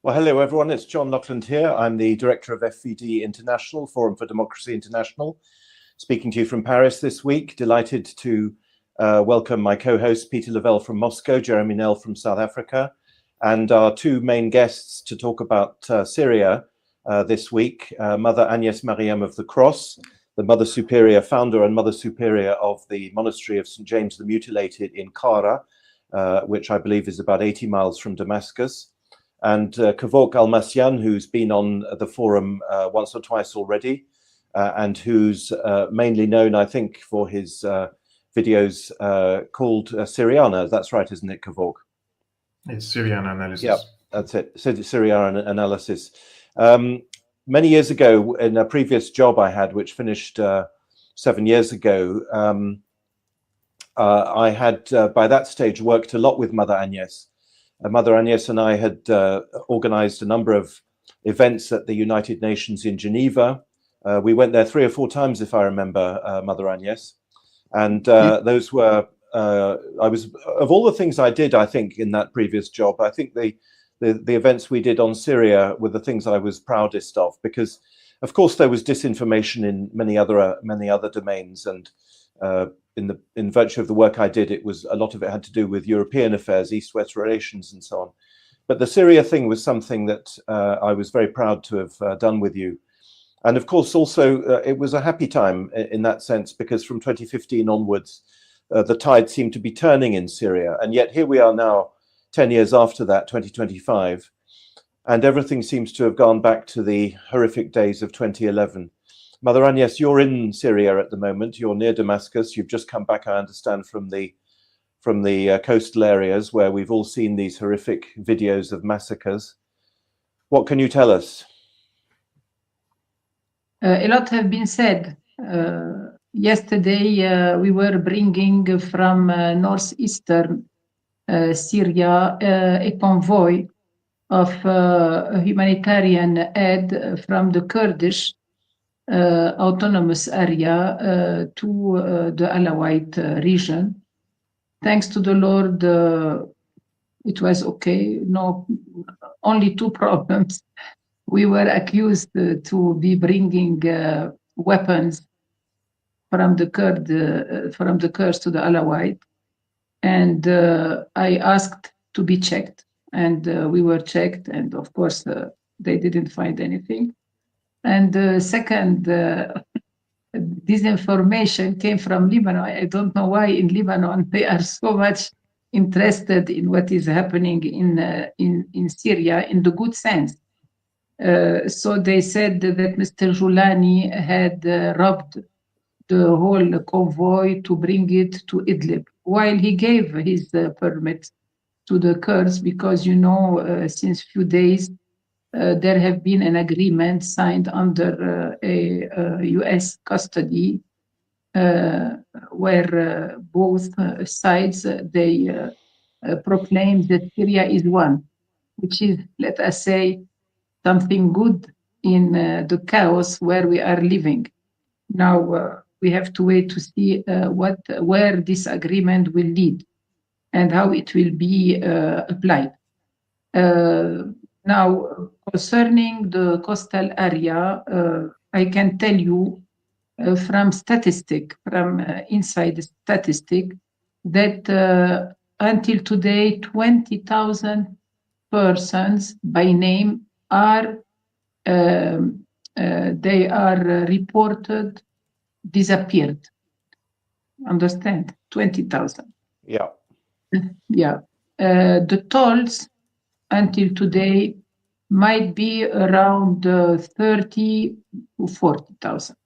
Well, hello, everyone. It's John Lockland here. I'm the director of FVD International, Forum for Democracy International, speaking to you from Paris this week. Delighted to welcome my co-host, Peter Lavelle from Moscow, Jeremy Nell from South Africa, and our two main guests to talk about Syria this week, Mother Agnes Mariam of the Croix, the Mother Superior, founder and Mother Superior of the Monastery of St. James the Mutilated in Qara, which I believe is about 80 miles from Damascus. And Kevork Almassian, who's been on the forum once or twice already, and who's mainly known, I think, for his videos called Syriana. That's right, isn't it, Kevork? It's Syriana Analysis. Yeah, that's it. Syriana Analysis. Many years ago, in a previous job I had, which finished 7 years ago, I had, by that stage, worked a lot with Mother Agnes. Mother Agnes and I had organized a number of events at the United Nations in Geneva. We went there 3 or 4 times, if I remember, Mother Agnes. And those were, of all the things I did, I think, in that previous job, I think the events we did on Syria were the things I was proudest of, because, of course, there was disinformation in many other domains, and in virtue of the work I did, a lot of it had to do with European affairs, East-West relations, and so on. But the Syria thing was something that I was very proud to have done with you. And of course, also, it was a happy time in that sense, because from 2015 onwards, the tide seemed to be turning in Syria. And yet here we are now, 10 years after that, 2025, and everything seems to have gone back to the horrific days of 2011. Mother Agnes, you're in Syria at the moment. You're near Damascus. You've just come back, I understand, from the coastal areas where we've all seen these horrific videos of massacres. What can you tell us? A lot have been said. Yesterday, we were bringing from northeastern Syria a convoy of humanitarian aid from the Kurdish autonomous area to the Alawite region. Thanks to the Lord, it was okay. No, only 2 problems. We were accused to be bringing weapons from the Kurds to the Alawite, and I asked to be checked, and we were checked, and of course they didn't find anything. And second, disinformation came from Lebanon. I don't know why in Lebanon they are so much interested in what is happening in Syria in the good sense. So they said that Mr. Joulani had robbed the whole convoy to bring it to Idlib, while he gave his permit to the Kurds, because, you know, since few days, there have been an agreement signed under a U.S. custody where both sides, they proclaim that Syria is one, which is, let us say, something good in the chaos where we are living. Now we have to wait to see where this agreement will lead and how it will be applied. Now, concerning the coastal area, I can tell you from inside statistic, that until today, 20,000 persons by name are they are reported disappeared. Understand? 20,000. Yeah. Yeah. The tolls until today might be around 30 to 40,000.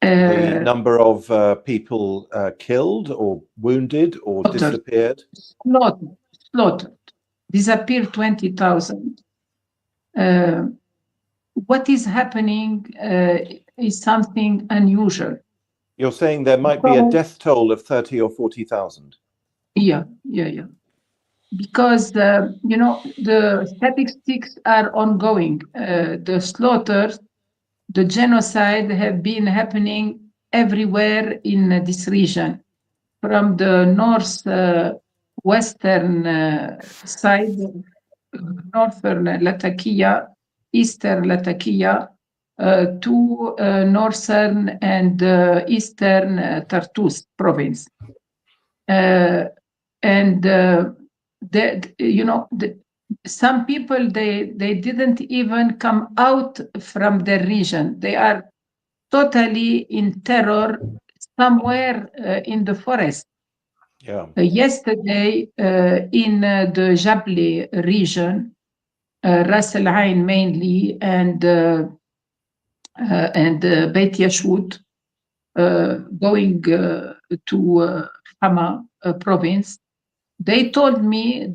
The number of people killed or wounded or disappeared? Slaughtered. Disappeared 20,000. What is happening is something unusual. You're saying there might be a death toll of 30 or 40,000? Yeah. Because, you know, the statistics are ongoing. The slaughters, the genocide have been happening everywhere in this region, from the north western side northern Latakia, eastern Latakia, to northern and eastern Tartus province. Some people, they didn't even come out from their region. They are totally in terror somewhere in the forest. Yeah. Yesterday, in the Jabli region, Ras Al Ain mainly, and Beit Yashud, going to Hama province, they told me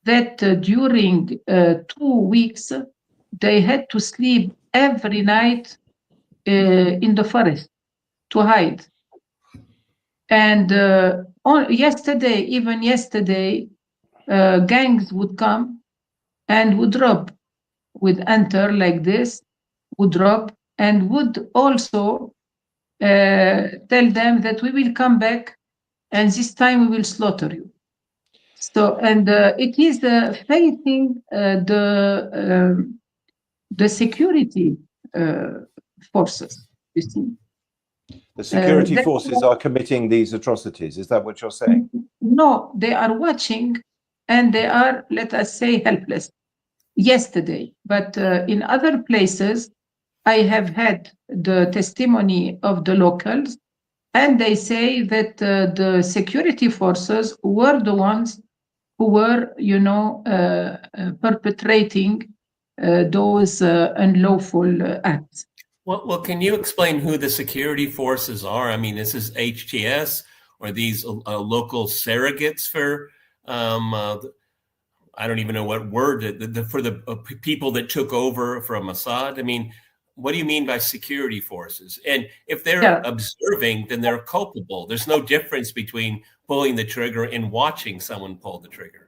that during 2 weeks, they had to sleep every night in the forest to hide. And even yesterday, gangs would come and would enter like this, would drop, and would also tell them that we will come back and this time we will slaughter you. So, and it is facing the security forces, you see. The security forces are committing these atrocities. Is that what you're saying? No, they are watching and they are, let us say, helpless. Yesterday, but in other places, I have had the testimony of the locals, and they say that the security forces were the ones who were, perpetrating those unlawful acts. Well, can you explain who the security forces are? I mean, this is HTS or these local surrogates for, I don't even know what word, for the people that took over from Assad. I mean, what do you mean by security forces? And if they're observing, then they're culpable. There's no difference between pulling the trigger and watching someone pull the trigger.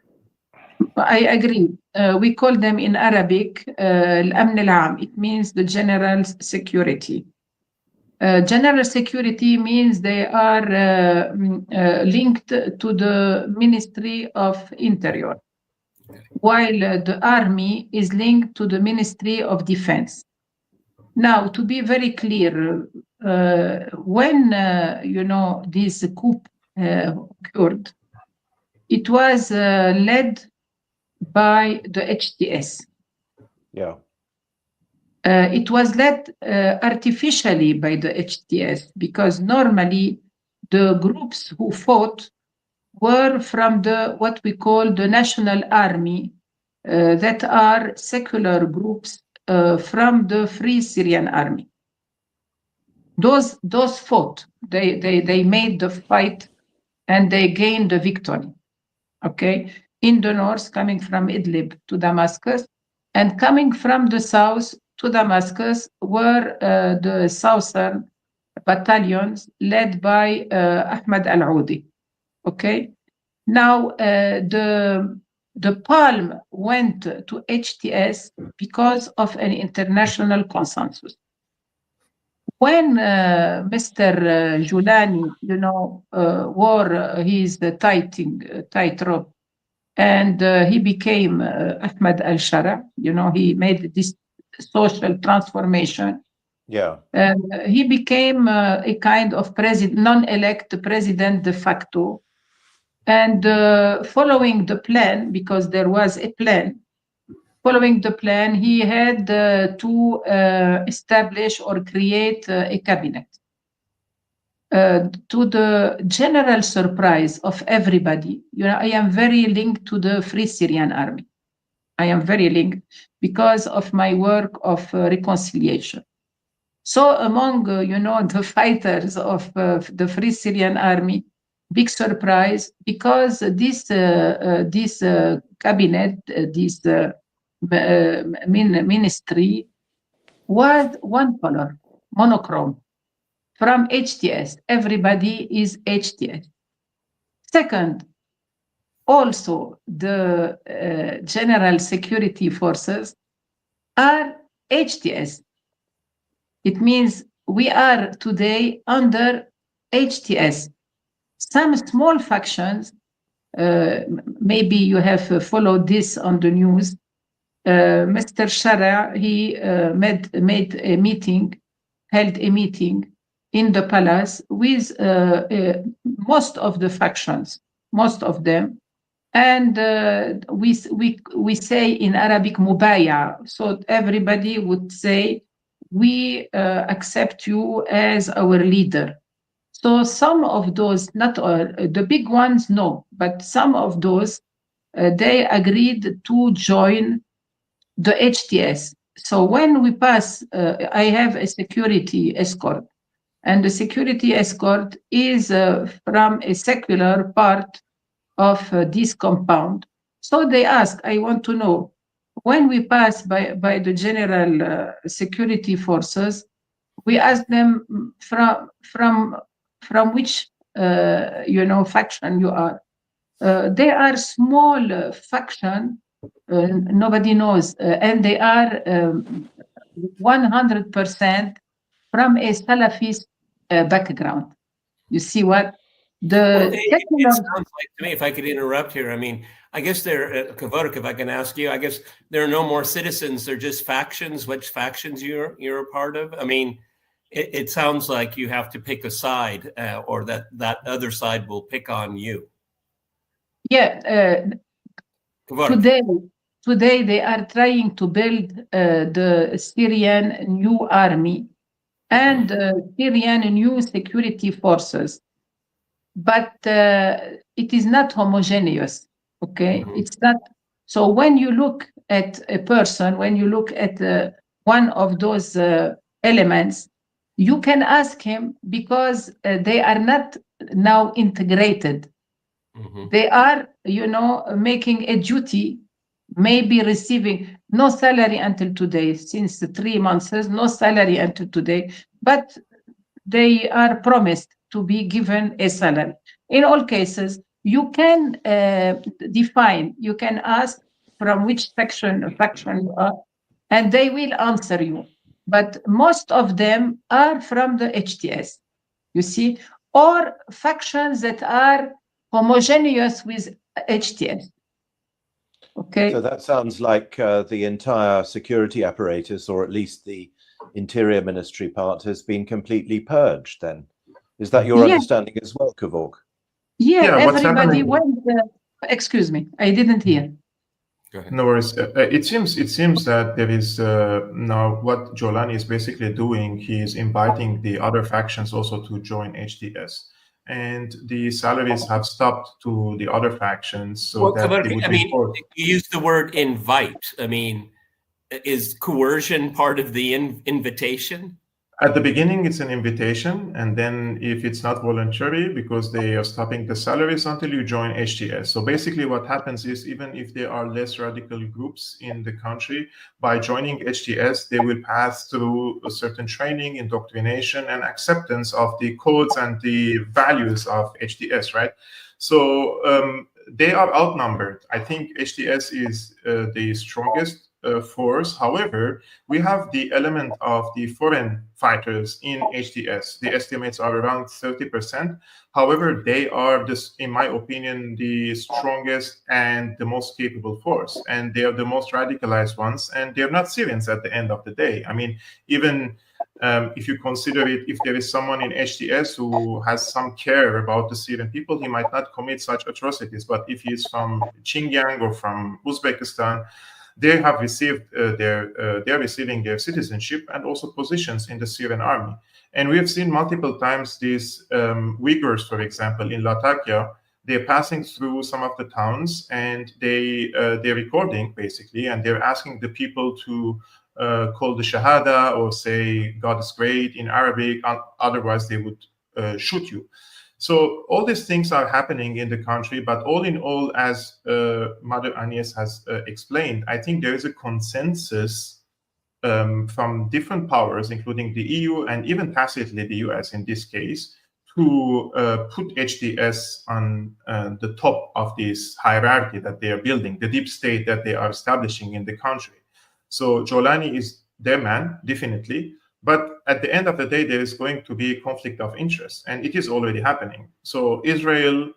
I agree. We call them in Arabic al-amn al-am. It means the general security. General security means they are linked to the Ministry of Interior, while the army is linked to the Ministry of Defense. Now, to be very clear, when this coup occurred, it was led by the HTS. Yeah. It was led artificially by the HTS because normally the groups who fought were from what we call the National Army, that are secular groups from the Free Syrian Army. Those fought. They made the fight and they gained the victory. Okay, in the north, coming from Idlib to Damascus, and coming from the south to Damascus were the southern battalions led by Ahmad al-Aoudi. Okay, now the palm went to HTS because of an international consensus. When Mr. Julani, wore his tightrope, and he became Ahmad al-Shara, he made this social transformation. Yeah. He became a kind of non-elect president de facto. And following the plan, because there was a plan, he had to establish or create a cabinet. To the general surprise of everybody, I am very linked to the Free Syrian Army. I am very linked because of my work of reconciliation. So among, the fighters of the Free Syrian Army, big surprise, because this cabinet, this ministry was one color, monochrome. From HTS, everybody is HTS. Second, also the general security forces are HTS. It means we are today under HTS. Some small factions maybe you have followed this on the news. Mr. Shara, he held a meeting in the palace with most of the factions, most of them. And we say in Arabic, mubaya. So everybody would say, we accept you as our leader. So some of those, not all, the big ones, no, but some of those, they agreed to join the HTS. So when we pass, I have a security escort, and the security escort is from a secular part of this compound. So they ask, I want to know, when we pass by the general security forces, we ask them from which faction you are. They are small faction, nobody knows, and they are 100% from a Salafist background. You see what? It sounds like to me, if I could interrupt here, I mean, I guess Kevork, if I can ask you, I guess there are no more citizens, they're just factions, which factions you're a part of. I mean, it sounds like you have to pick a side, or that other side will pick on you. Yeah, today they are trying to build the Syrian new army and Syrian new security forces, but it is not homogeneous. Okay, it's not. So when you look at a person, when you look at one of those elements, you can ask him, because they are not now integrated. They are, making a duty, maybe receiving no salary until today, since 3 months, no salary until today, but they are promised to be given a salary. In all cases, you can define, you can ask from which faction you are, and they will answer you. But most of them are from the HTS, you see, or factions that are homogeneous with HTS. Okay. So that sounds like the entire security apparatus, or at least the Interior Ministry part, has been completely purged then. Is that your understanding as well, Kevork? Yeah, everybody went. Excuse me, I didn't hear. Go ahead. No worries. It seems that there is now what Jolani is basically doing. He is inviting the other factions also to join HTS, and the salaries have stopped to the other factions. So you use the word invite. I mean, is coercion part of the invitation? At the beginning, it's an invitation, and then if it's not voluntary, because they are stopping the salaries until you join HTS. So basically what happens is, even if there are less radical groups in the country, by joining HTS, they will pass through a certain training, indoctrination, and acceptance of the codes and the values of HTS, right? So they are outnumbered. I think HTS is the strongest force. However, we have the element of the foreign fighters in HTS. The estimates are around 30%. However, they are, in my opinion, the strongest and the most capable force. And they are the most radicalized ones. And they're not Syrians at the end of the day. I mean, even if you consider it, if there is someone in HTS who has some care about the Syrian people, he might not commit such atrocities. But if he is from Xinjiang or from Uzbekistan, they have received they're receiving their citizenship and also positions in the Syrian army. And we have seen multiple times these Uyghurs, for example, in Latakia, they're passing through some of the towns, and they're recording basically, and they're asking the people to call the Shahada or say God is great in Arabic, otherwise they would shoot you. So all these things are happening in the country, but all in all, as Mother Agnes has explained, I think there is a consensus from different powers, including the EU and even tacitly the US in this case, to put HTS on the top of this hierarchy that they are building, the deep state that they are establishing in the country. So Jolani is their man, definitely. But at the end of the day, there is going to be a conflict of interest, and it is already happening. So Israel's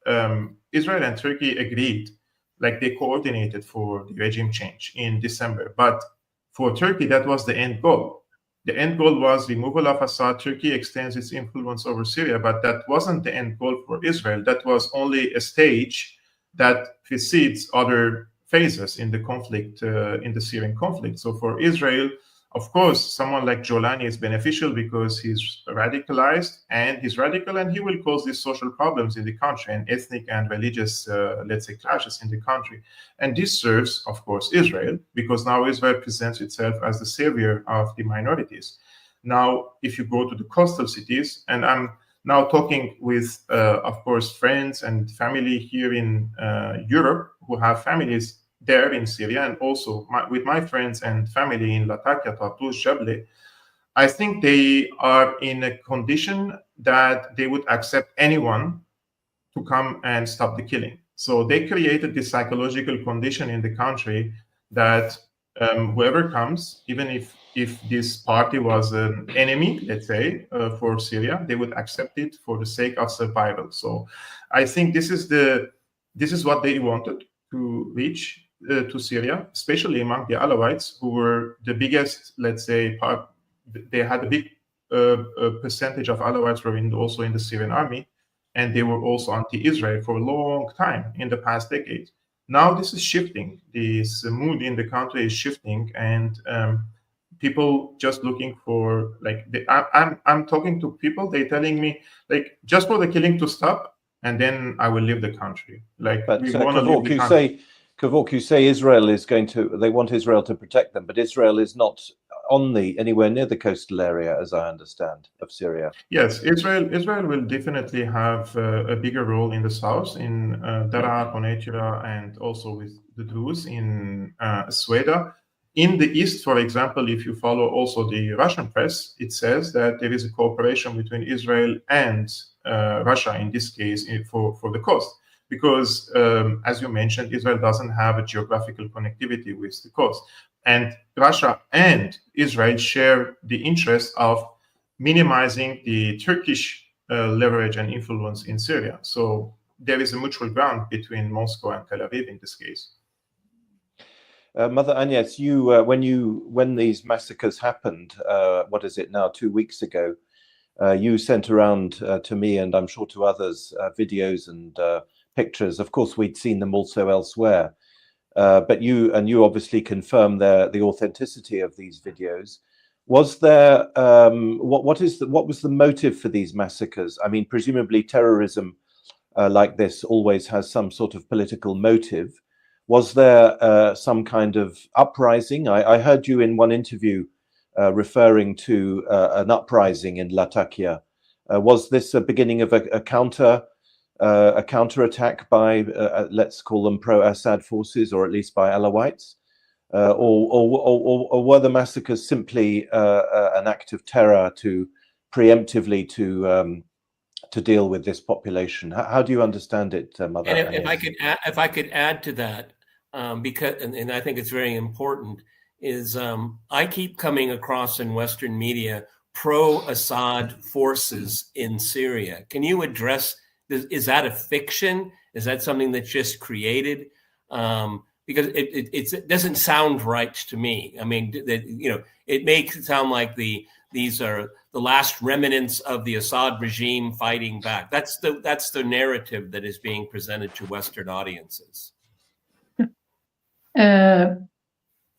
Israel and Turkey agreed, like they coordinated for the regime change in December. But for Turkey, that was the end goal. The end goal was removal of Assad. Turkey extends its influence over Syria, but that wasn't the end goal for Israel. That was only a stage that precedes other phases in the conflict, in the Syrian conflict. So for Israel, of course, someone like Jolani is beneficial because he's radicalized, and he's radical, and he will cause these social problems in the country and ethnic and religious, let's say, clashes in the country. And this serves, of course, Israel, because now Israel presents itself as the savior of the minorities. Now, if you go to the coastal cities, and I'm now talking with, of course, friends and family here in Europe who have families there in Syria, and also with my friends and family in Latakia, Tartus, Jable, I think they are in a condition that they would accept anyone to come and stop the killing. So they created this psychological condition in the country that whoever comes, even if this party was an enemy, let's say, for Syria, they would accept it for the sake of survival. So I think this is what they wanted to reach to Syria, especially among the Alawites, who were the biggest, let's say, part. They had a big percentage of Alawites were also in the Syrian army, and they were also anti-Israel for a long time in the past decades. Now this is shifting. This mood in the country is shifting, and people just looking for, like, I'm talking to people. They're telling me, like, just for the killing to stop, and then I will leave the country. Like, but we want to leave the country. Kevork, you say Israel is going to, they want Israel to protect them, but Israel is not on anywhere near the coastal area, as I understand, of Syria. Yes, Israel will definitely have a bigger role in the south, in Daraa, Quneitra, and also with the Druze in Sweda. In the east, for example, if you follow also the Russian press, it says that there is a cooperation between Israel and Russia in this case for the coast. Because, as you mentioned, Israel doesn't have a geographical connectivity with the coast. And Russia and Israel share the interest of minimizing the Turkish leverage and influence in Syria. So there is a mutual ground between Moscow and Tel Aviv in this case. Mother Agnes, you when these massacres happened, what is it now, 2 weeks ago, you sent around to me, and I'm sure to others, videos and pictures. Of course, we'd seen them also elsewhere, but you obviously confirmed the authenticity of these videos. Was there what was the motive for these massacres? I mean, presumably terrorism like this always has some sort of political motive. Was there some kind of uprising? I heard you in one interview referring to an uprising in Latakia. Was this a beginning of a counterattack by, let's call them pro-Assad forces, or at least by Alawites? Or were the massacres simply an act of terror to preemptively to deal with this population? How do you understand it, Mother? And if I could add to that, because and I think it's very important, is I keep coming across in Western media pro-Assad forces in Syria. Can you address? Is that a fiction? Is that something that's just created? Because it doesn't sound right to me. I mean, it makes it sound like these are the last remnants of the Assad regime fighting back. That's the narrative that is being presented to Western audiences.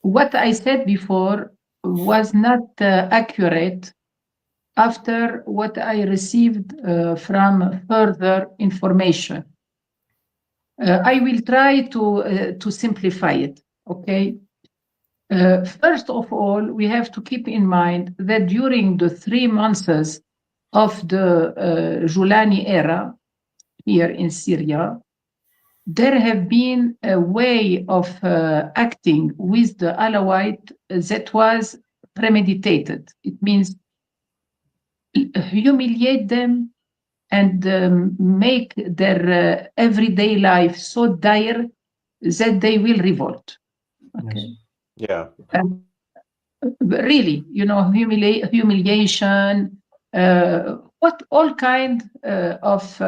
What I said before was not accurate. After what I received from further information, I will try to simplify it. Okay. First of all, we have to keep in mind that during the 3 months of the Jolani era here in Syria, there have been a way of acting with the Alawite that was premeditated. It means humiliate them and make their everyday life so dire that they will revolt. Okay. Yeah. Really, humiliation, what all kind of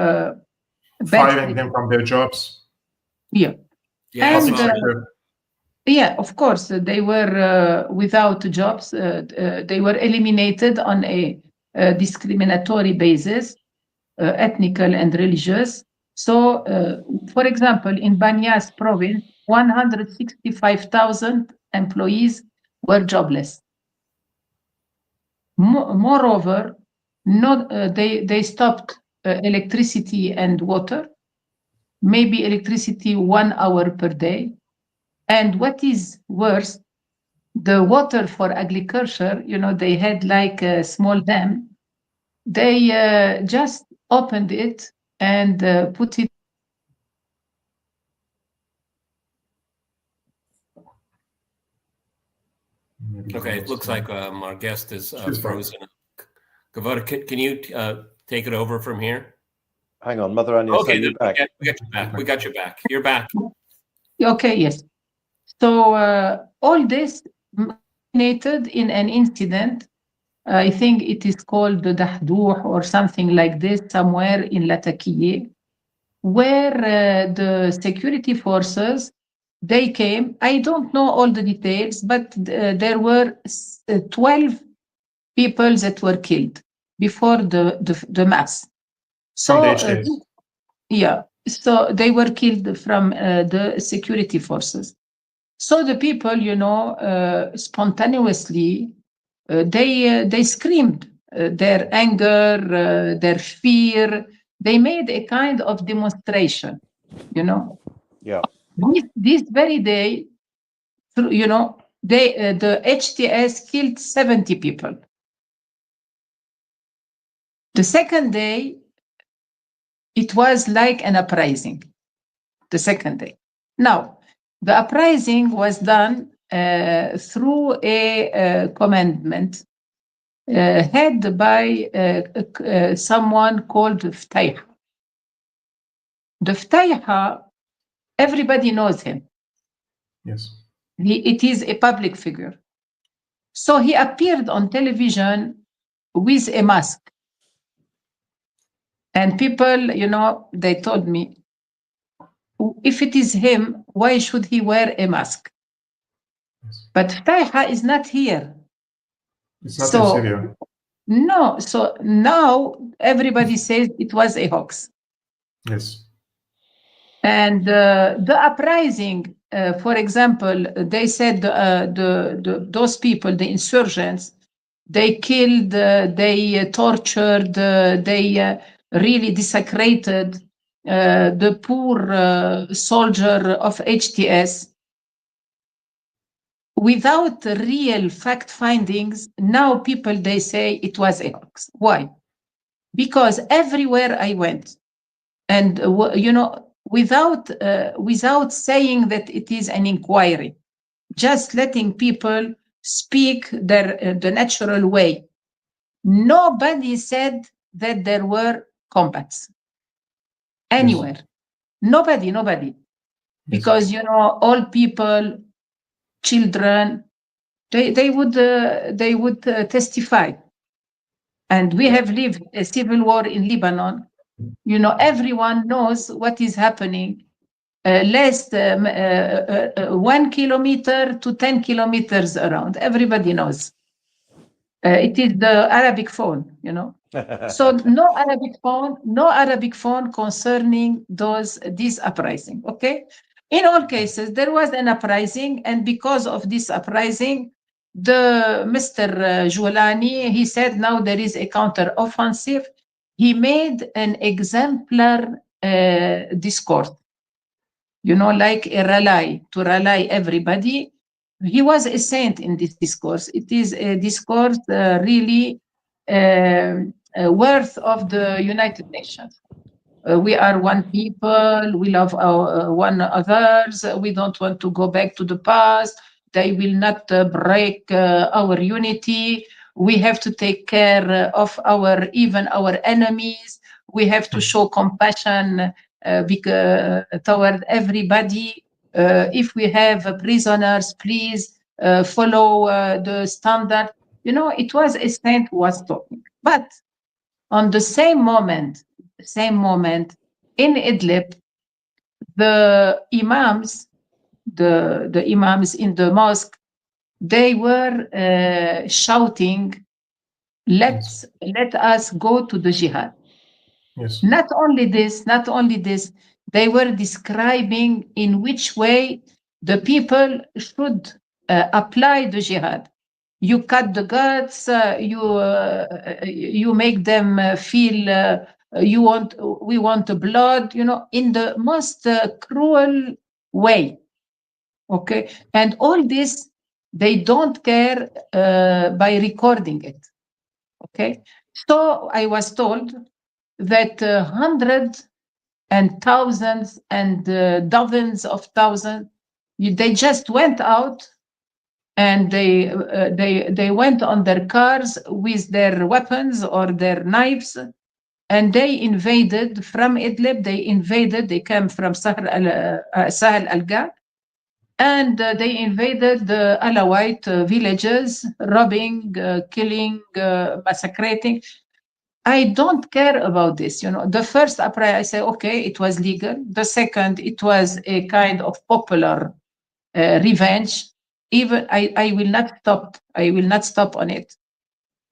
firing them from their jobs. Yeah. Yes, And yeah, of course, they were without jobs. They were eliminated on a discriminatory basis, ethnical and religious. So, for example, in Banyas province, 165,000 employees were jobless. Moreover, they stopped electricity and water, maybe electricity 1 hour per day. And what is worse, the water for agriculture, they had like a small dam. They just opened it and put it. Okay, it looks like our guest is frozen. Kevork, can you take it over from here? Hang on, Mother Agnes, okay, are you back? We got you back. We got you back. You're back. Okay, yes. So all this culminated in an incident. I think it is called the Dahdouh or something like this, somewhere in Latakia, where the security forces, they came. I don't know all the details, but there were 12 people that were killed before the mass. So yeah, so they were killed from the security forces. So the people, spontaneously, they screamed their anger, their fear. They made a kind of demonstration, Yeah. This very day, the HTS killed 70 people. The second day, it was like an uprising. The second day. Now, the uprising was done through a commandment head by someone called Ftayha. The Ftayha, everybody knows him. Yes. It is a public figure. So he appeared on television with a mask. And people, they told me, if it is him, why should he wear a mask? Yes. But Ftayha is not here. It's not in Syria. No, so now everybody says it was a hoax. Yes. And the uprising, for example, they said those people, the insurgents, they killed, they tortured, they really desecrated the poor soldier of HTS. Without real fact findings, now people, they say it was a hoax. Why? Because everywhere I went, and without saying that it is an inquiry, just letting people speak the natural way, nobody said that there were combats anywhere. Yes. Nobody. Because all people, children, they would testify. And we have lived a civil war in Lebanon. Everyone knows what is happening. Less 1 kilometer to 10 kilometers around. Everybody knows. It is the Arabic phone, So no Arabic phone concerning this uprising. Okay. In all cases, there was an uprising, and because of this uprising, Mr. Joulani, he said now there is a counter-offensive. He made an exemplar discourse, like a rally, to rally everybody. He was a saint in this discourse. It is a discourse really worth of the United Nations. We are one people, we love one others, we don't want to go back to the past, they will not break our unity, we have to take care of even our enemies, we have to show compassion toward everybody. If we have prisoners, please follow the standard. It was a saint who was talking. But on the same moment, in Idlib, the imams, the imams in the mosque, they were shouting, let us go to the jihad. Yes. Not only this, they were describing in which way the people should apply the jihad. You cut the guts, you make them feel we want the blood, in the most cruel way. Okay, and all this they don't care by recording it. Okay, so I was told that hundreds and thousands and dozens of thousands, they just went out and they went on their cars with their weapons or their knives, and they invaded from Idlib. They came from Sahel al-Ghar, and they invaded the Alawite villages, robbing, killing, massacrating. I don't care about this. The first uprising, I say, okay, it was legal. The second, it was a kind of popular revenge. Even I will not stop. I will not stop on it.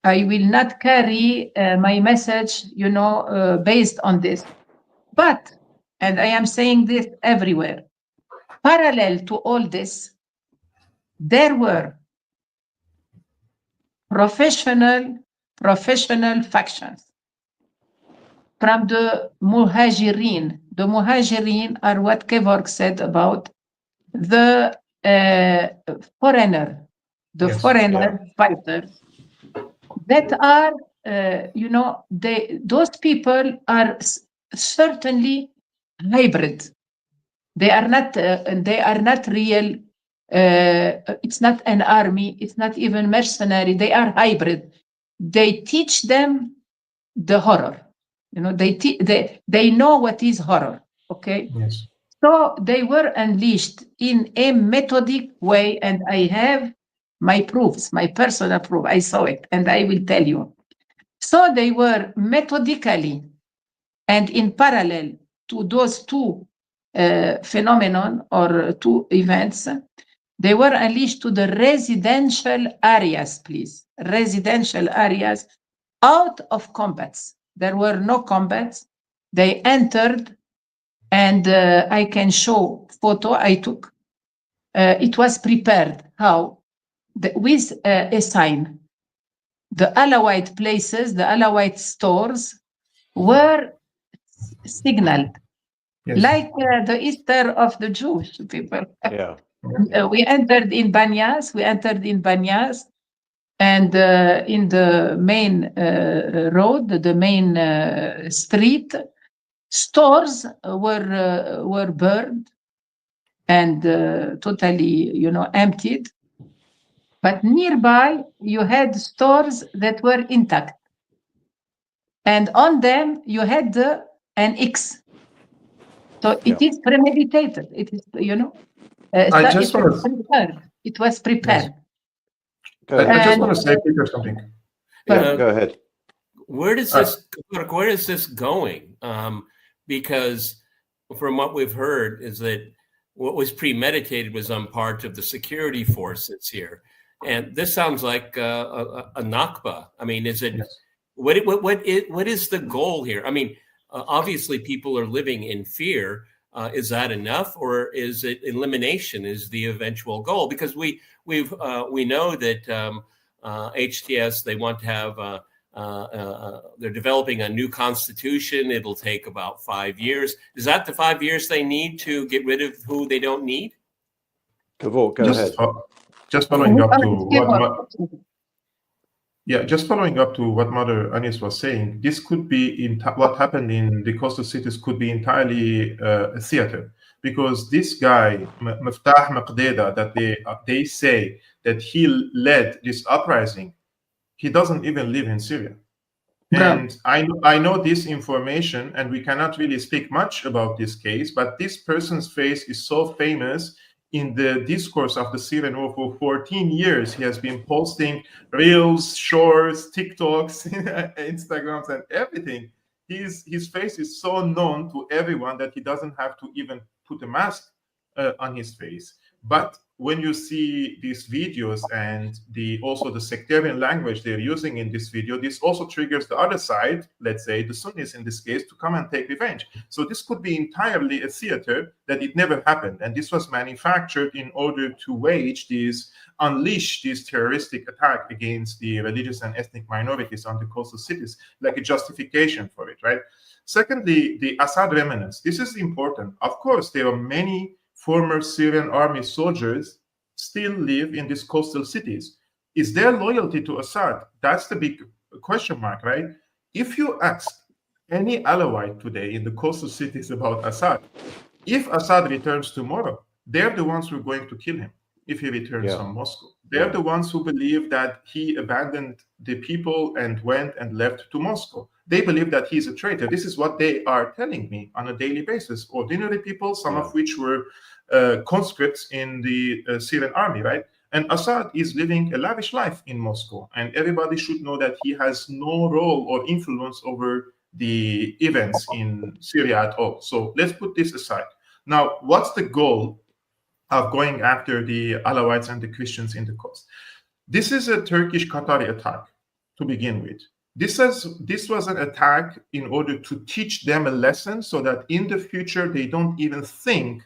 I will not carry my message, based on this. But, and I am saying this everywhere, parallel to all this, there were professional factions from the Muhajirin. The Muhajirin are what Kevork said about the foreigner, fighters that are, those people are certainly hybrid. They are not real. It's not an army. It's not even mercenary. They are hybrid. They teach them the horror. They know what is horror. Okay. Yes. So they were unleashed in a methodic way, and I have my proofs, my personal proof. I saw it, and I will tell you. So they were methodically and in parallel to those two phenomenon or two events, they were unleashed to the residential areas, please. Residential areas out of combats. There were no combats. They entered, and I can show photo I took. It was prepared. How? With a sign. The Alawite places, the Alawite stores were signaled. Yes. Like the Easter of the Jewish people. Yeah. We entered in Banyas, and in the main road, the main street, stores were burned and totally, emptied. But nearby, you had stores that were intact, and on them you had an X. So it is premeditated. It is, it was prepared. Yes. I just want to say, Peter, something. Yeah, go ahead. Where is this going? Because from what we've heard is that what was premeditated was on part of the security forces here, and this sounds like a Nakba. I mean, is it? Yes. What is the goal here? I mean, obviously people are living in fear. Is that enough, or is it elimination is the eventual goal? Because we know that HTS, they want to have they're developing a new constitution. It'll take about 5 years. Is that the 5 years they need to get rid of who they don't need? Kevork, go ahead. Just following up to what Mother Agnes was saying, this could be what happened in the coastal cities could be entirely a theater, because this guy Miftah Maqdeda, that they say that he led this uprising, he doesn't even live in Syria. And I know this information, and we cannot really speak much about this case, but this person's face is so famous in the discourse of the Syrian war. For 14 years, he has been posting reels, shorts, TikToks, Instagrams, and everything. his face is so known to everyone that he doesn't have to even put a mask on his face. But when you see these videos and also the sectarian language they're using in this video, this also triggers the other side, let's say the Sunnis in this case, to come and take revenge. So this could be entirely a theater that it never happened. And this was manufactured in order to unleash this terroristic attack against the religious and ethnic minorities on the coastal cities, like a justification for it, right? Secondly, the Assad remnants. This is important. Of course, there are many former Syrian army soldiers still live in these coastal cities. Is there loyalty to Assad? That's the big question mark, right? If you ask any Alawite today in the coastal cities about Assad, if Assad returns tomorrow, they're the ones who are going to kill him if he returns from Moscow. They're the ones who believe that he abandoned the people and went and left to Moscow. They believe that he's a traitor. This is what they are telling me on a daily basis. Ordinary people, some of which were conscripts in the Syrian army, right? And Assad is living a lavish life in Moscow. And everybody should know that he has no role or influence over the events in Syria at all. So let's put this aside. Now, what's the goal of going after the Alawites and the Christians in the coast? This is a Turkish-Qatari attack to begin with. This was an attack in order to teach them a lesson so that in the future they don't even think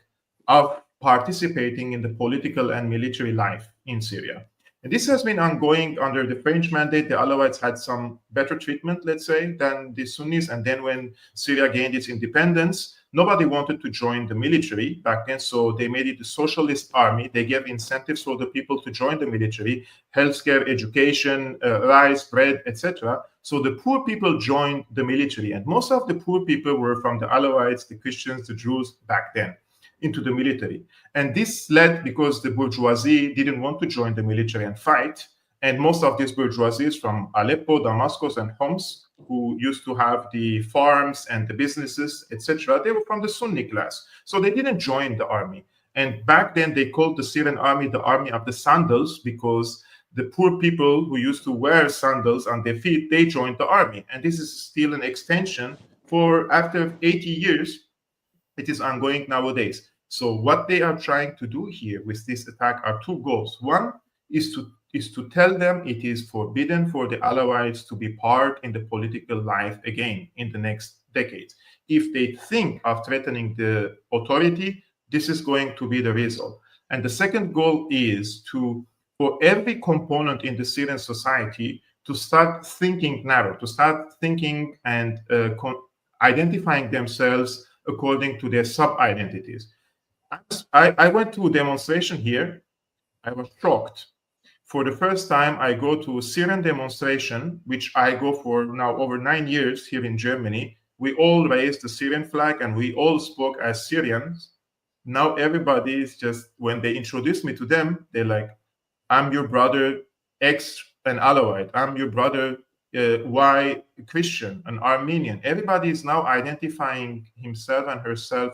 of participating in the political and military life in Syria. And this has been ongoing under the French mandate. The Alawites had some better treatment, let's say, than the Sunnis. And then when Syria gained its independence, nobody wanted to join the military back then. So they made it a socialist army. They gave incentives for the people to join the military, healthcare, education, rice, bread, etc. So the poor people joined the military. And most of the poor people were from the Alawites, the Christians, the Jews back then, into the military. And this led because the bourgeoisie didn't want to join the military and fight. And most of these bourgeoisie from Aleppo, Damascus, and Homs, who used to have the farms and the businesses, etc., they were from the Sunni class. So they didn't join the army. And back then they called the Syrian army the army of the sandals because the poor people who used to wear sandals on their feet, they joined the army. And this is still an extension for after 80 years, it is ongoing nowadays. So what they are trying to do here with this attack are two goals. One is to tell them it is forbidden for the Alawites to be part in the political life again in the next decades. If they think of threatening the authority, this is going to be the result. And the second goal is for every component in the Syrian society to start thinking narrow, to start thinking and identifying themselves according to their sub-identities. I went to a demonstration here. I was shocked. For the first time, I go to a Syrian demonstration, which I go for now over 9 years here in Germany. We all raised the Syrian flag and we all spoke as Syrians. Now everybody is just, when they introduce me to them, they're like, I'm your brother X, an Alawite. I'm your brother Y, Christian, an Armenian. Everybody is now identifying himself and herself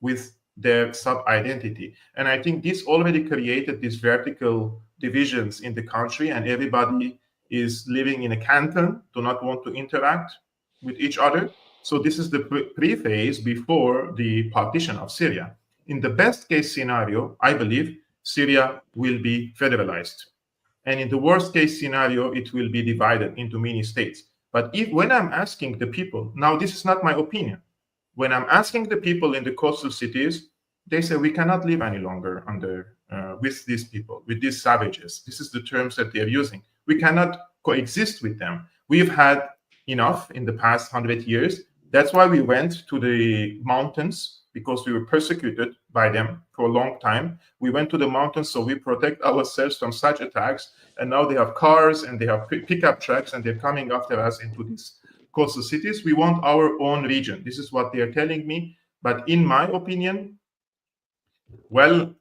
with their sub-identity. And I think this already created these vertical divisions in the country, and everybody is living in a canton, do not want to interact with each other. So this is the pre-phase before the partition of Syria. In the best case scenario, I believe Syria will be federalized. And in the worst case scenario, it will be divided into many states. But when I'm asking the people, now this is not my opinion, when I'm asking the people in the coastal cities, they say we cannot live any longer with these people, with these savages. This is the terms that they're using. We cannot coexist with them. We've had enough in the past 100 years. That's why we went to the mountains, because we were persecuted by them for a long time. We went to the mountains so we protect ourselves from such attacks. And now they have cars and they have pickup trucks and they're coming after us into these coastal cities. We want our own region. This is what they are telling me. But in my opinion, well,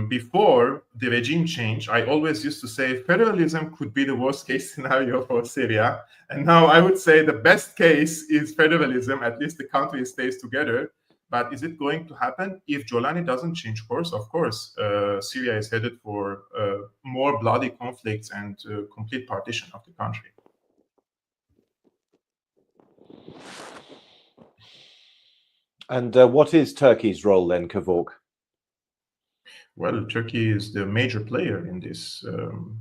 before the regime change, I always used to say federalism could be the worst case scenario for Syria. And now I would say the best case is federalism. At least the country stays together. But is it going to happen? If Jolani doesn't change course, of course, Syria is headed for more bloody conflicts and complete partition of the country. And what is Turkey's role then, Kevork? Well, Turkey is the major player in this.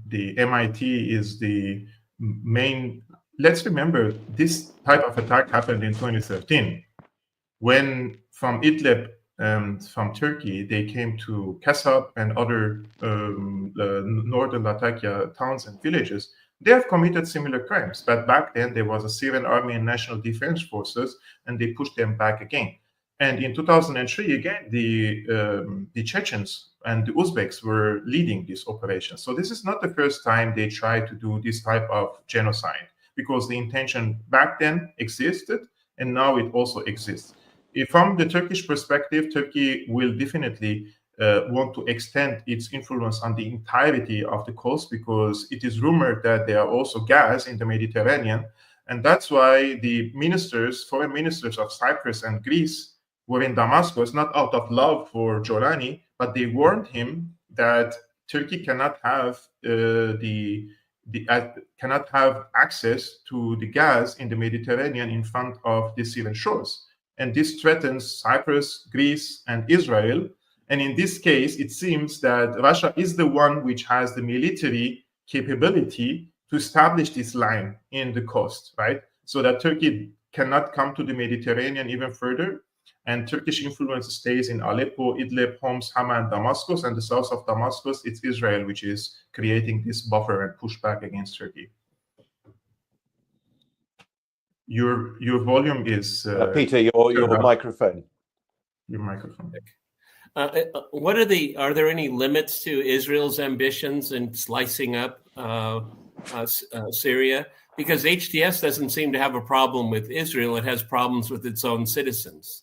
The MIT is the main. Let's remember, this type of attack happened in 2013, when from Idlib and from Turkey, they came to Kasab and other northern Latakia towns and villages. They have committed similar crimes, but back then there was a Syrian army and national defense forces, and they pushed them back again. And in 2003, again, the Chechens and the Uzbeks were leading this operation. So this is not the first time they tried to do this type of genocide, because the intention back then existed, and now it also exists. From the Turkish perspective, Turkey will definitely want to extend its influence on the entirety of the coast, because it is rumored that there are also gas in the Mediterranean. And that's why the foreign ministers of Cyprus and Greece were in Damascus, not out of love for Jolani, but they warned him that Turkey cannot have cannot have access to the gas in the Mediterranean in front of the Syrian shores. And this threatens Cyprus, Greece, and Israel. And in this case, it seems that Russia is the one which has the military capability to establish this line in the coast, right? So that Turkey cannot come to the Mediterranean even further. And Turkish influence stays in Aleppo, Idlib, Homs, Hama, and Damascus. And the south of Damascus, it's Israel, which is creating this buffer and pushback against Turkey. Your volume is Peter, your microphone. Your microphone. Are there any limits to Israel's ambitions in slicing up Syria? Because HTS doesn't seem to have a problem with Israel; it has problems with its own citizens,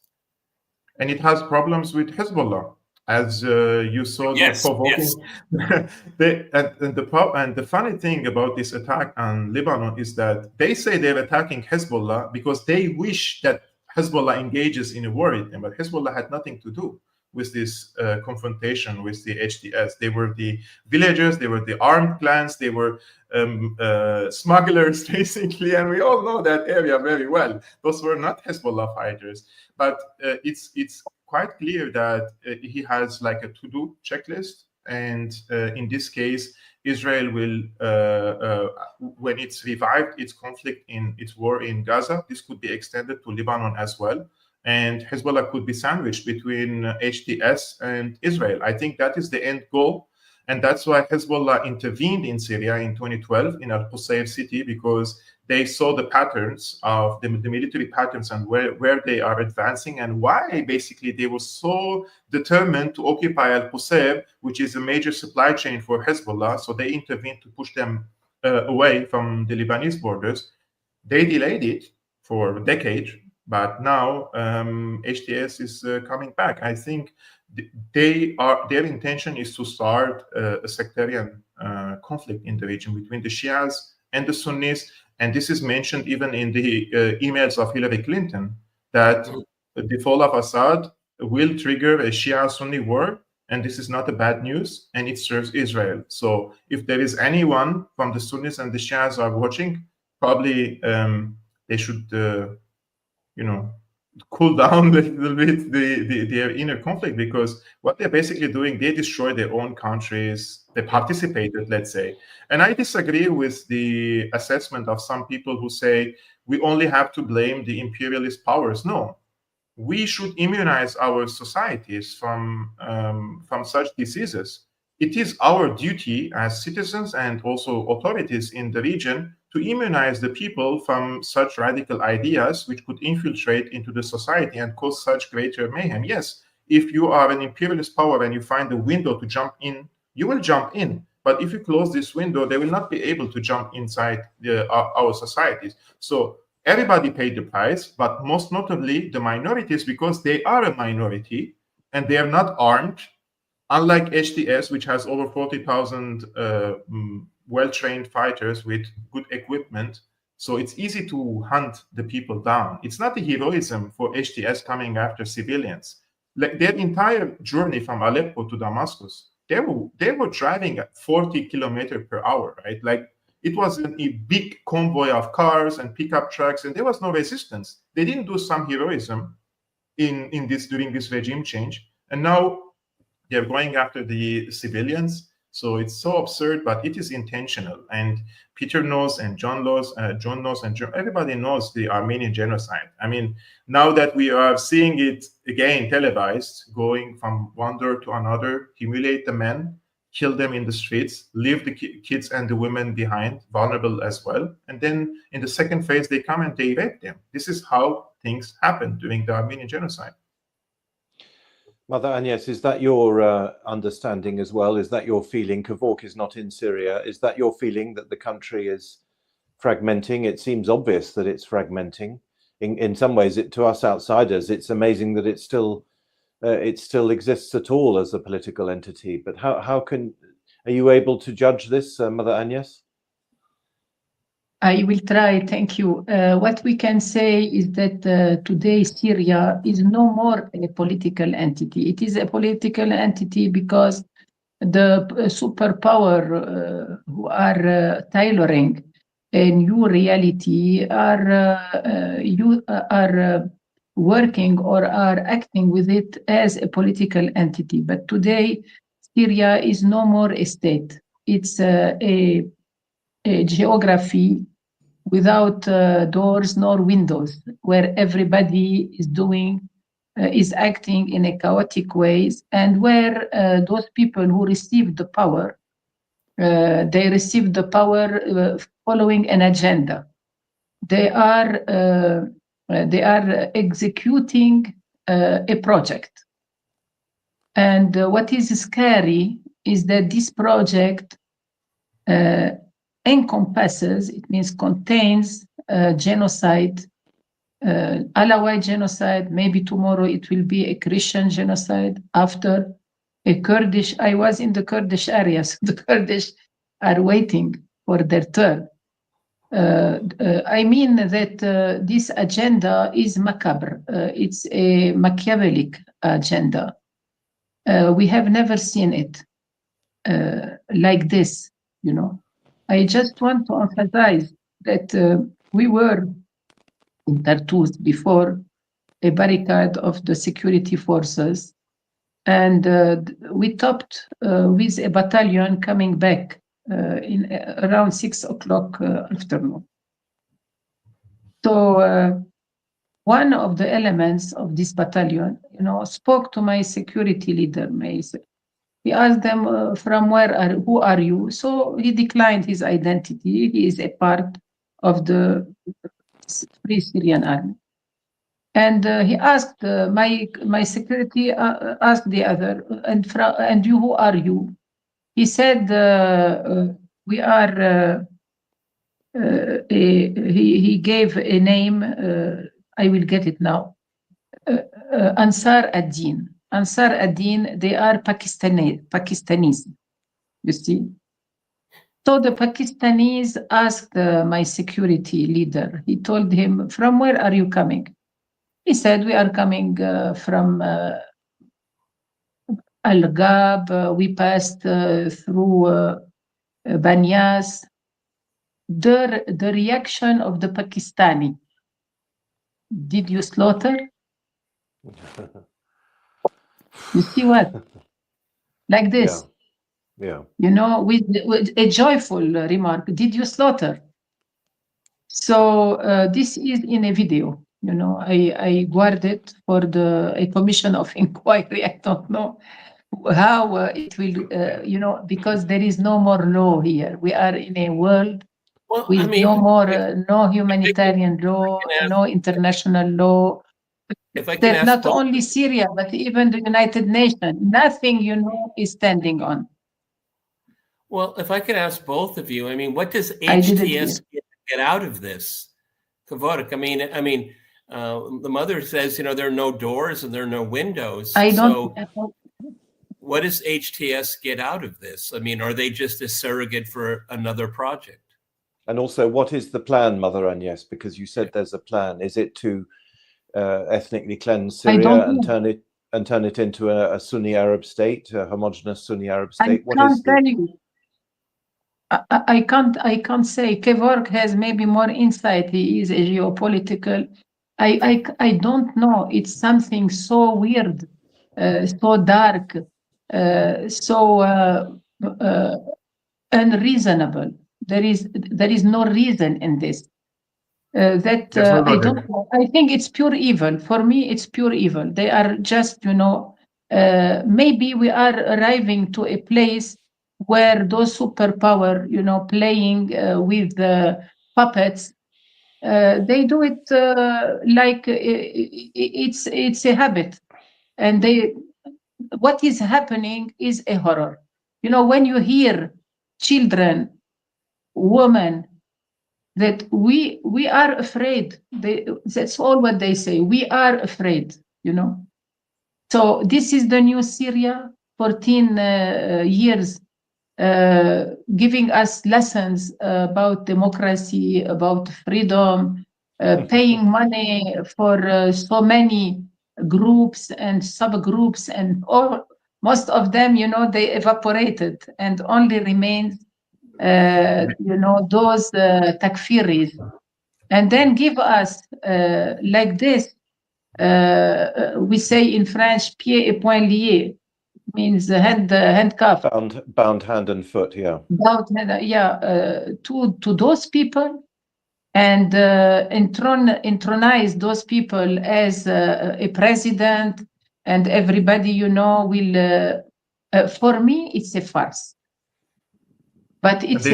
and it has problems with Hezbollah, as you saw. Yes, yes. And the funny thing about this attack on Lebanon is that they say they're attacking Hezbollah because they wish that Hezbollah engages in a war with them, but Hezbollah had nothing to do with this confrontation with the HTS. They were the villagers, they were the armed clans, they were smugglers, basically, and we all know that area very well. Those were not Hezbollah fighters, but it's quite clear that he has like a to-do checklist, and in this case, Israel will, when it's revived its conflict in its war in Gaza, this could be extended to Lebanon as well. And Hezbollah could be sandwiched between HTS and Israel. I think that is the end goal. And that's why Hezbollah intervened in Syria in 2012 in Al-Qusayr city, because they saw the patterns of the military patterns and where they are advancing, and why basically they were so determined to occupy Al-Qusayr, which is a major supply chain for Hezbollah. So they intervened to push them away from the Lebanese borders. They delayed it for a decade. But now HTS is coming back. I think their intention is to start a sectarian conflict in the region between the Shias and the Sunnis. And this is mentioned even in the emails of Hillary Clinton, that the fall of Assad will trigger a Shia-Sunni war. And this is not a bad news, and it serves Israel. So if there is anyone from the Sunnis and the Shias are watching, probably they should cool down a little bit their inner conflict, because what they're basically doing, they destroy their own countries. They participated, let's say. And I disagree with the assessment of some people who say we only have to blame the imperialist powers. No, we should immunize our societies from such diseases. It is our duty as citizens and also authorities in the region to immunize the people from such radical ideas which could infiltrate into the society and cause such greater mayhem. Yes, if you are an imperialist power and you find a window to jump in, you will jump in. But if you close this window, they will not be able to jump inside our societies. So everybody paid the price, but most notably the minorities, because they are a minority and they are not armed. Unlike HTS, which has over 40,000 well-trained fighters with good equipment, so it's easy to hunt the people down. It's not a heroism for HTS coming after civilians. Like their entire journey from Aleppo to Damascus, they were driving at 40 kilometers per hour, right? Like it was a big convoy of cars and pickup trucks, and there was no resistance. They didn't do some heroism. in this during this regime change, and now they're going after the civilians. So it's so absurd, but it is intentional. And Peter knows, and John knows, and everybody knows the Armenian genocide. I mean, now that we are seeing it again televised, going from one door to another, humiliate the men, kill them in the streets, leave the kids and the women behind, vulnerable as well. And then in the second phase, they come and they rape them. This is how things happened during the Armenian genocide. Mother Agnes, is that your understanding as well? Is that your feeling? Kevork is not in Syria. Is that your feeling that the country is fragmenting? It seems obvious that it's fragmenting. In some ways, to us outsiders, it's amazing that it still exists at all as a political entity. But are you able to judge this, Mother Agnes? I will try, thank you. What we can say is that today Syria is no more a political entity. It is a political entity because the superpower who are tailoring a new reality are working or are acting with it as a political entity. But today Syria is no more a state. It's a geography without doors nor windows, where everybody is acting in a chaotic ways, and where those people who received the power, they received the power following an agenda. They are executing a project, and what is scary is that this project encompasses, it means contains genocide, Alawite genocide. Maybe tomorrow it will be a Christian genocide, after a Kurdish. I was in the Kurdish areas. The Kurdish are waiting for their turn. I mean that this agenda is macabre. It's a Machiavellic agenda. We have never seen it like this, you know. I just want to emphasize that we were in Tartus before a barricade of the security forces, and we topped with a battalion coming back in around 6 o'clock afternoon. So one of the elements of this battalion, you know, spoke to my security leader, He asked them, who are you? So he declined his identity. He is a part of the Free Syrian Army. And he asked, my security asked the other, and you, who are you? He said, we are, he gave a name, I will get it now, Ansar ad-Din. Ansar ad-Din, they are Pakistanis, you see. So the Pakistanis asked my security leader, he told him, from where are you coming? He said, we are coming from Al-Ghab, we passed through Banyas. The reaction of the Pakistani, did you slaughter? You see what? Like this. Yeah. You know, with a joyful remark, did you slaughter? So this is in a video. You know, I guard it for a commission of inquiry. I don't know how it will, you know, because there is no more law here. We are in a world with no more, no humanitarian law, no international law. That not only Syria, but even the United Nations, nothing, you know, is standing on. Well, if I could ask both of you, I mean, what does HTS get out of this? Kevork, I mean, the mother says, you know, there are no doors and there are no windows. What does HTS get out of this? I mean, are they just a surrogate for another project? And also, what is the plan, Mother Agnes? Because you said there's a plan. Is it to ethnically cleanse Syria and turn it into a Sunni Arab state, a homogenous Sunni Arab state? I can't say. Kevork has maybe more insight. He is a geopolitical I don't know. It's something so weird, so dark, so unreasonable. There is no reason in this. That I don't know. I think it's pure evil. For me, it's pure evil. They are just, maybe we are arriving to a place where those superpower, playing with puppets, they do it like it's a habit, and what is happening is a horror. When you hear children, women, that we are afraid. That's all what they say. We are afraid, So this is the new Syria, 14 years, giving us lessons about democracy, about freedom, paying money for so many groups and subgroups, and most of them, they evaporated, and only remains those takfiris, and then give us like this. We say in French, pied et poings liés, means handcuff, bound hand and foot, yeah. To those people, and entronize those people as a president, and everybody, will. For me, it's a farce. But it's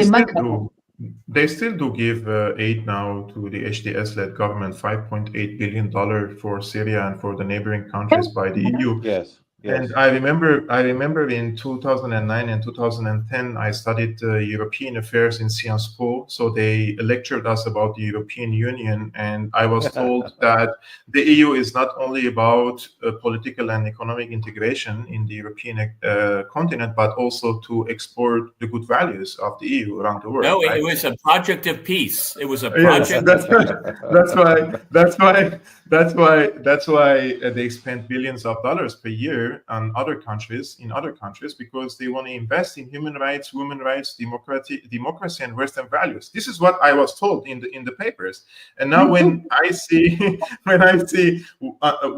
they still do give aid now to the HDS-led government, $5.8 billion for Syria and for the neighboring countries by the EU. Yes. And I remember in 2009 and 2010, I studied European affairs in Sciences Po. So they lectured us about the European Union. And I was told that the EU is not only about political and economic integration in the European continent, but also to export the good values of the EU around the world. No, right? It was a project of peace. It was a project. Yes, that's why they spent billions of dollars per year on other countries, because they want to invest in human rights, women's rights, democracy, and Western values. This is what I was told in the papers. And now when I see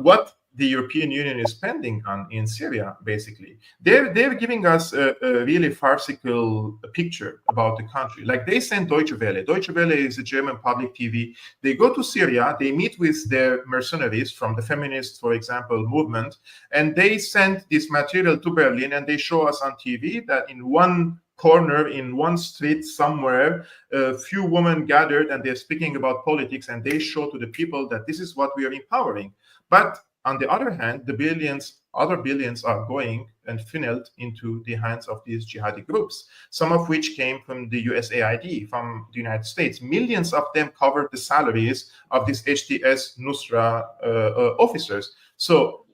what the European Union is spending on in Syria, basically, they're giving us a really farcical picture about the country. Like they send Deutsche Welle. Deutsche Welle is a German public TV. They go to Syria, they meet with their mercenaries from the feminist, for example, movement, and they send this material to Berlin, and they show us on TV that in one corner, in one street somewhere, a few women gathered, and they're speaking about politics, and they show to the people that this is what we are empowering. But on the other hand, other billions are going and funneled into the hands of these jihadi groups, some of which came from the USAID, from the United States. Millions of them covered the salaries of these HTS Nusra officers. So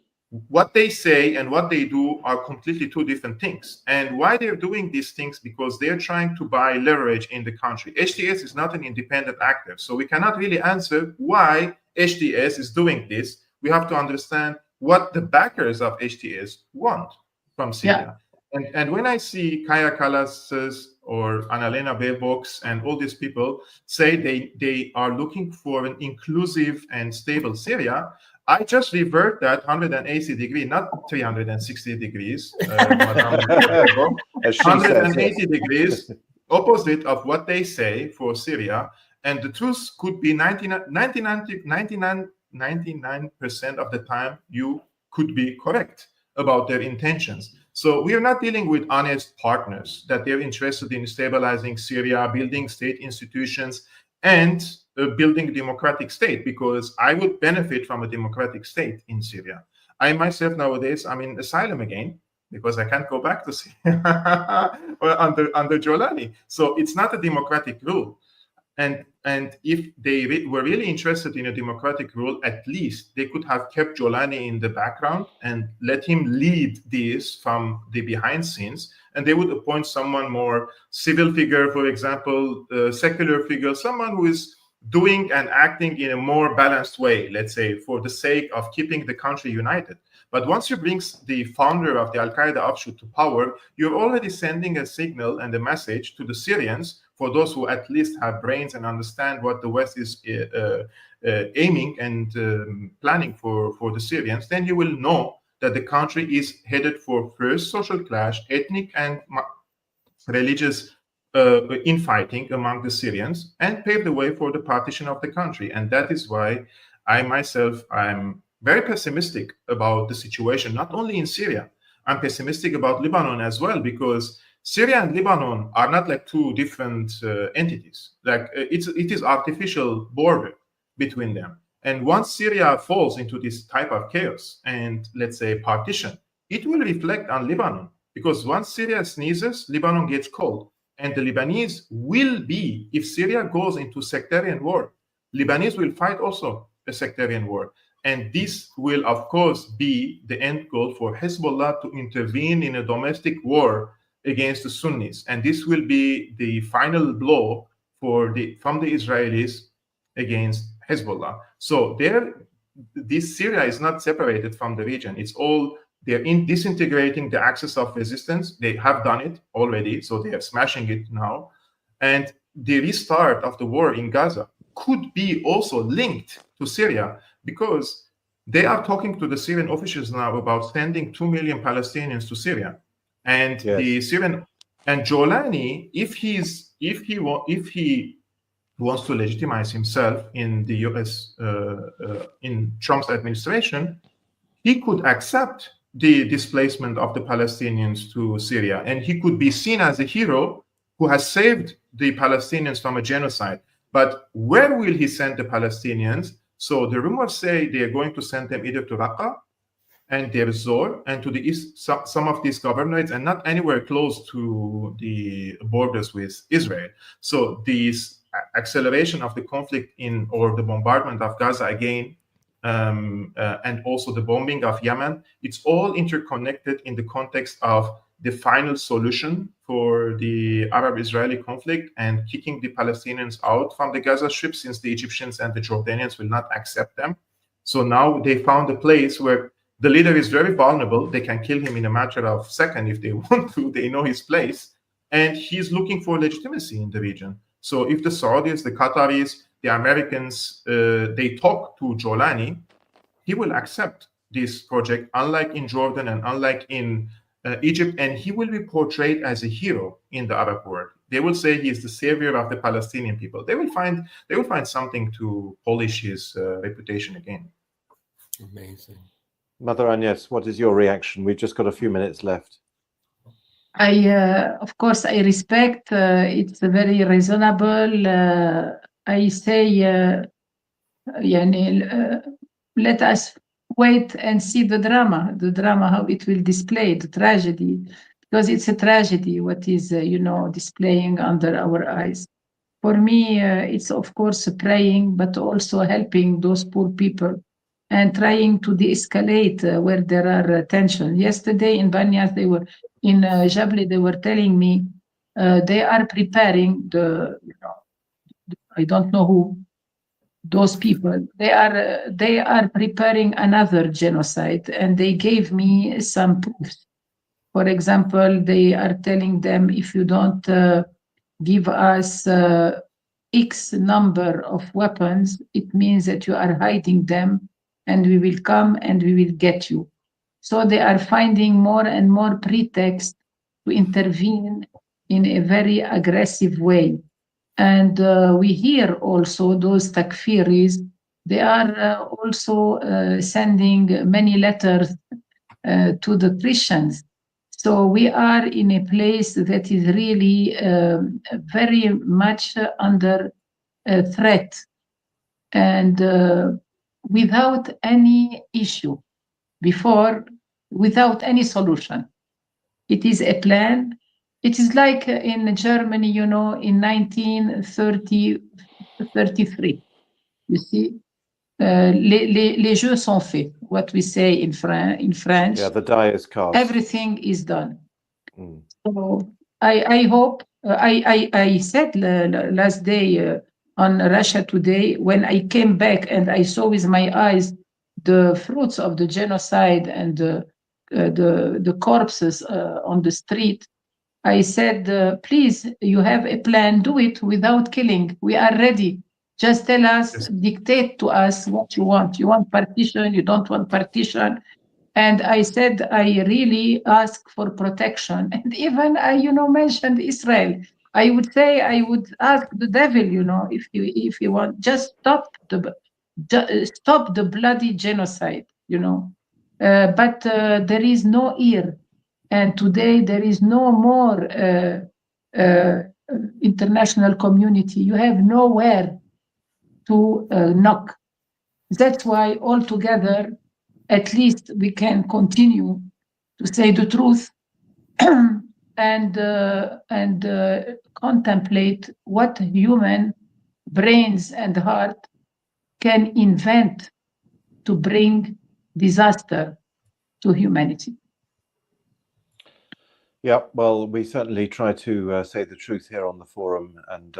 what they say and what they do are completely two different things. And why they're doing these things? Because they're trying to buy leverage in the country. HTS is not an independent actor, so we cannot really answer why HTS is doing this. We have to understand what the backers of HTS want from Syria. Yeah. And when I see Kaja Kallas or Annalena Baerbock and all these people say they are looking for an inclusive and stable Syria, I just revert that 180 degrees, not 360 degrees, 180 degrees, opposite of what they say for Syria. And the truth could be 99% of the time you could be correct about their intentions. So we are not dealing with honest partners that they're interested in stabilizing Syria, building state institutions, and building a democratic state, because I would benefit from a democratic state in Syria. I myself nowadays, I'm in asylum again because I can't go back to Syria under Jolani. So it's not a democratic rule. And if they were really interested in a democratic rule, at least they could have kept Jolani in the background and let him lead this from the behind scenes. And they would appoint someone more civil figure, for example, secular figure, someone who is doing and acting in a more balanced way, let's say, for the sake of keeping the country united. But once you bring the founder of the Al-Qaeda offshoot to power, you're already sending a signal and a message to the Syrians, for those who at least have brains and understand what the West is aiming and planning for the Syrians, then you will know that the country is headed for first social clash, ethnic and religious infighting among the Syrians, and pave the way for the partition of the country. And that is why I myself, I'm very pessimistic about the situation, not only in Syria. I'm pessimistic about Lebanon as well, because Syria and Lebanon are not like two different entities. Like it is artificial border between them. And once Syria falls into this type of chaos and, let's say, partition, it will reflect on Lebanon, because once Syria sneezes, Lebanon gets cold. And the Lebanese will be, if Syria goes into sectarian war, Lebanese will fight also a sectarian war. And this will, of course, be the end goal for Hezbollah to intervene in a domestic war against the Sunnis. And this will be the final blow from the Israelis against Hezbollah. So this Syria is not separated from the region. It's all, they're disintegrating the axis of resistance. They have done it already, so they are smashing it now. And the restart of the war in Gaza could be also linked to Syria, because they are talking to the Syrian officials now about sending 2 million Palestinians to Syria. And yes, the Syrian and Jolani, if he wants to legitimize himself in the US, in Trump's administration, he could accept the displacement of the Palestinians to Syria, and he could be seen as a hero who has saved the Palestinians from a genocide. But where will he send the Palestinians? So the rumors say they are going to send them either to Raqqa and Deir Zor and to the east, some of these governorates, and not anywhere close to the borders with Israel. So this acceleration of the conflict or the bombardment of Gaza again, and also the bombing of Yemen, it's all interconnected in the context of the final solution for the Arab-Israeli conflict and kicking the Palestinians out from the Gaza Strip, since the Egyptians and the Jordanians will not accept them. So now they found a place where the leader is very vulnerable. They can kill him in a matter of seconds if they want to. They know his place. And he's looking for legitimacy in the region. So if the Saudis, the Qataris, the Americans, they talk to Jolani, he will accept this project, unlike in Jordan and unlike in Egypt, and he will be portrayed as a hero in the Arab world. They will say he is the savior of the Palestinian people. They will find something to polish his reputation again. Amazing. Mother Agnes, what is your reaction? We've just got a few minutes left. Of course, I respect. It's very reasonable. I say, let us wait and see the drama, how it will display, the tragedy, because it's a tragedy what is, displaying under our eyes. For me, it's of course praying, but also helping those poor people and trying to de-escalate where there are tensions. Yesterday in Banyas, in Jabli, they were telling me they are preparing I don't know who, those people, they are preparing another genocide, and they gave me some proofs. For example, they are telling them, if you don't give us X number of weapons, it means that you are hiding them, and we will come and we will get you. So they are finding more and more pretext to intervene in a very aggressive way. And we hear also those takfiris, they are also sending many letters to the Christians. So we are in a place that is really very much under threat, and without any issue before, without any solution. It is a plan. It is like in Germany, in 1933. You see, les jeux sont faits. What we say in French. Yeah, the die is cast. Everything is done. So I hope. I said last day on Russia Today, when I came back and I saw with my eyes the fruits of the genocide and the corpses on the street, I said, please, you have a plan, do it without killing. We are ready. Just tell us, yes. Dictate to us what you want. You want partition, you don't want partition. And I said, I really ask for protection. And even I, mentioned Israel. I would say, I would ask the devil, if you want, just stop the bloody genocide, but there is no ear. And today there is no more international community. You have nowhere to knock. That's why altogether, at least we can continue to say the truth and contemplate what human brains and heart can invent to bring disaster to humanity. Yeah, well, we certainly try to say the truth here on the forum, and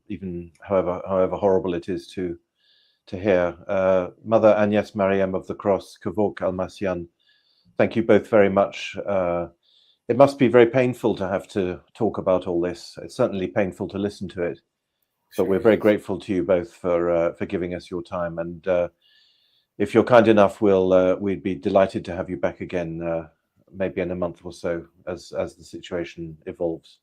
even however horrible it is to hear. Mother Agnes, Mariam of the Cross, Kevork Almassian, thank you both very much. It must be very painful to have to talk about all this. It's certainly painful to listen to it, but we're very grateful to you both for giving us your time. And if you're kind enough, we'd be delighted to have you back again, maybe in a month or so, as the situation evolves.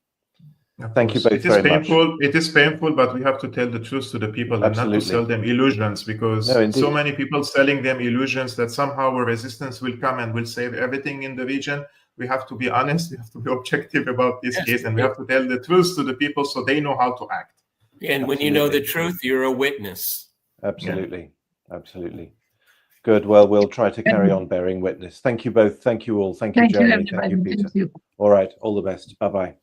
Thank you both very much. It is painful, but we have to tell the truth to the people. Absolutely. And not to sell them illusions, because so many people selling them illusions that somehow a resistance will come and will save everything in the region. We have to be honest, we have to be objective about this case, and we have to tell the truth to the people so they know how to act. And when you know the truth, you're a witness. Absolutely. Yeah. Absolutely. Good. Well, we'll try to carry on bearing witness. Thank you both. Thank you all. Thank you, Jeremy. Thank you, Peter. Thank you. All right. All the best. Bye-bye.